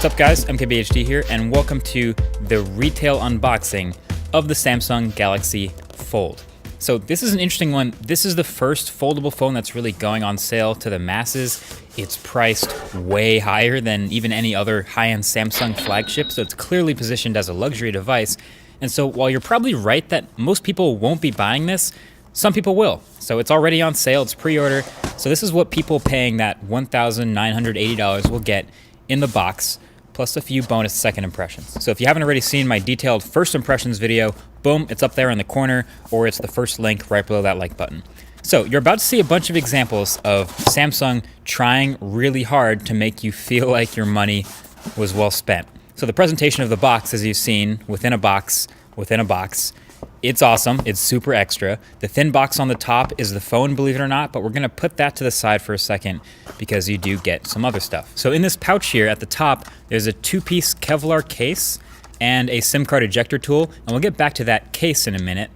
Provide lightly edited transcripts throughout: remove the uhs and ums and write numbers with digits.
What's up guys, MKBHD here, and welcome to the retail unboxing of the Samsung Galaxy Fold. So this is an interesting one. This is the first foldable phone that's really going on sale to the masses. It's priced way higher than even any other high-end Samsung flagship, so it's clearly positioned as a luxury device. And so while you're probably right that most people won't be buying this, some people will. So it's already on sale, it's pre-order. So this is what people paying that $1,980 will get in the box, plus a few bonus second impressions. So if you haven't already seen my detailed first impressions video, boom, it's up there in the corner, or it's the first link right below that like button. So you're about to see a bunch of examples of Samsung trying really hard to make you feel like your money was well spent. So the presentation of the box, as you've seen, within a box, it's awesome, it's super extra. The thin box on the top is the phone, believe it or not, but we're gonna put that to the side for a second because you do get some other stuff. So in this pouch here at the top, there's a two-piece Kevlar case and a SIM card ejector tool, and we'll get back to that case in a minute.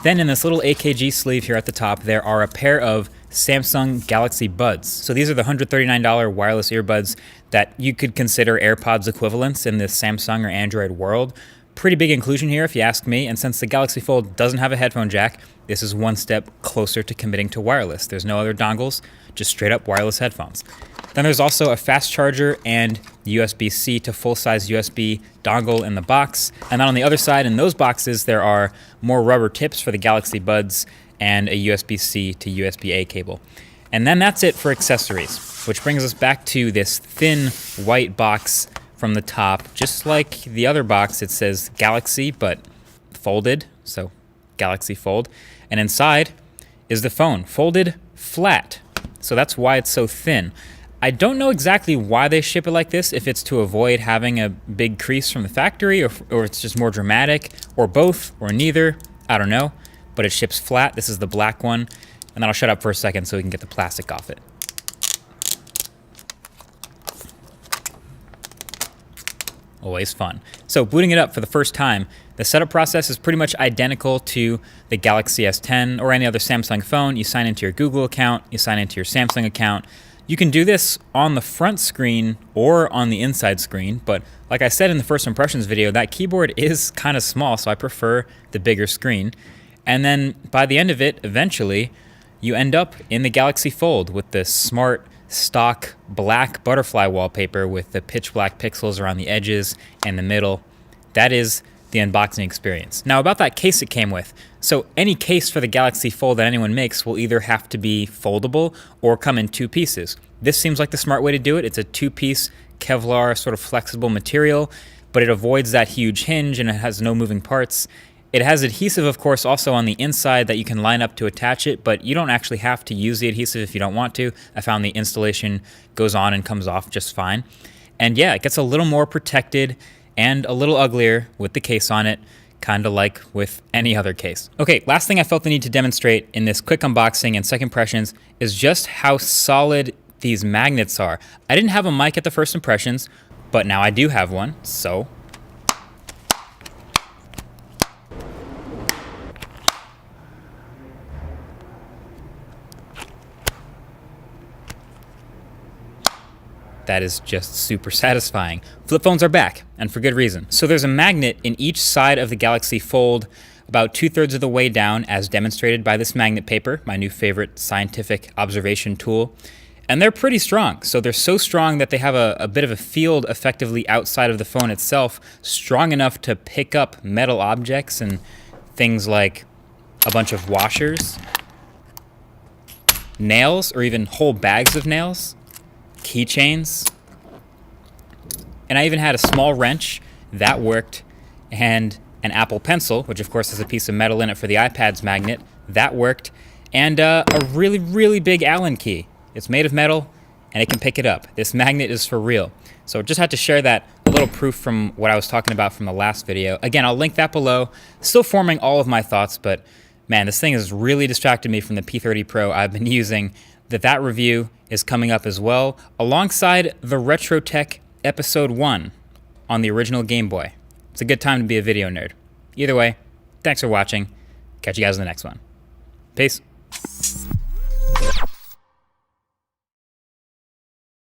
Then in this little AKG sleeve here at the top, there are a pair of Samsung Galaxy Buds. So these are the $139 wireless earbuds that you could consider AirPods equivalents in this Samsung or Android world. Pretty big inclusion here if you ask me, and since the Galaxy Fold doesn't have a headphone jack, this is one step closer to committing to wireless. There's no other dongles, just straight up wireless headphones. Then there's also a fast charger and USB-C to full-size USB dongle in the box. And then on the other side in those boxes, there are more rubber tips for the Galaxy Buds and a USB-C to USB-A cable. And then that's it for accessories, which brings us back to this thin white box from the top. Just like the other box, it says Galaxy, but folded, so Galaxy Fold. And inside is the phone, folded flat. So that's why it's so thin. I don't know exactly why they ship it like this, if it's to avoid having a big crease from the factory, or it's just more dramatic, or both, or neither, I don't know. But it ships flat. This is the black one. And then I'll shut up for a second so we can get the plastic off it. Always fun. So booting it up for the first time, the setup process is pretty much identical to the Galaxy S10 or any other Samsung phone. You sign into your Google account, you sign into your Samsung account. You can do this on the front screen or on the inside screen, but like I said in the first impressions video, that keyboard is kind of small, so I prefer the bigger screen. And then by the end of it, eventually, you end up in the Galaxy Fold with this smart, stock black butterfly wallpaper with the pitch black pixels around the edges and the middle. That is the unboxing experience. Now about that case it came with. So any case for the Galaxy Fold that anyone makes will either have to be foldable or come in two pieces. This seems like the smart way to do it. It's a two-piece Kevlar sort of flexible material, but it avoids that huge hinge and it has no moving parts. It has adhesive, of course, also on the inside that you can line up to attach it, but you don't actually have to use the adhesive if you don't want to. I found the installation goes on and comes off just fine. And yeah, it gets a little more protected and a little uglier with the case on it, kind of like with any other case. Okay, last thing I felt the need to demonstrate in this quick unboxing and second impressions is just how solid these magnets are. I didn't have a mic at the first impressions, but now I do have one, so that is just super satisfying. Flip phones are back, and for good reason. So there's a magnet in each side of the Galaxy Fold, about 2/3 of the way down, as demonstrated by this magnet paper, my new favorite scientific observation tool. And they're pretty strong. So they're so strong that they have a bit of a field effectively outside of the phone itself, strong enough to pick up metal objects and things like a bunch of washers, nails, or even whole bags of nails, keychains, and I even had a small wrench that worked, and an Apple Pencil, which of course has a piece of metal in it for the iPad's magnet, that worked, and a really, really big Allen key. It's made of metal and it can pick it up. This magnet is for real. So just had to share that, a little proof from what I was talking about from the last video. Again, I'll link that below. Still forming all of my thoughts, but man, this thing has really distracted me from the P30 Pro I've been using. That review is coming up as well, alongside the RetroTech Episode 1 on the original Game Boy. It's a good time to be a video nerd. Either way, thanks for watching. Catch you guys in the next one. Peace.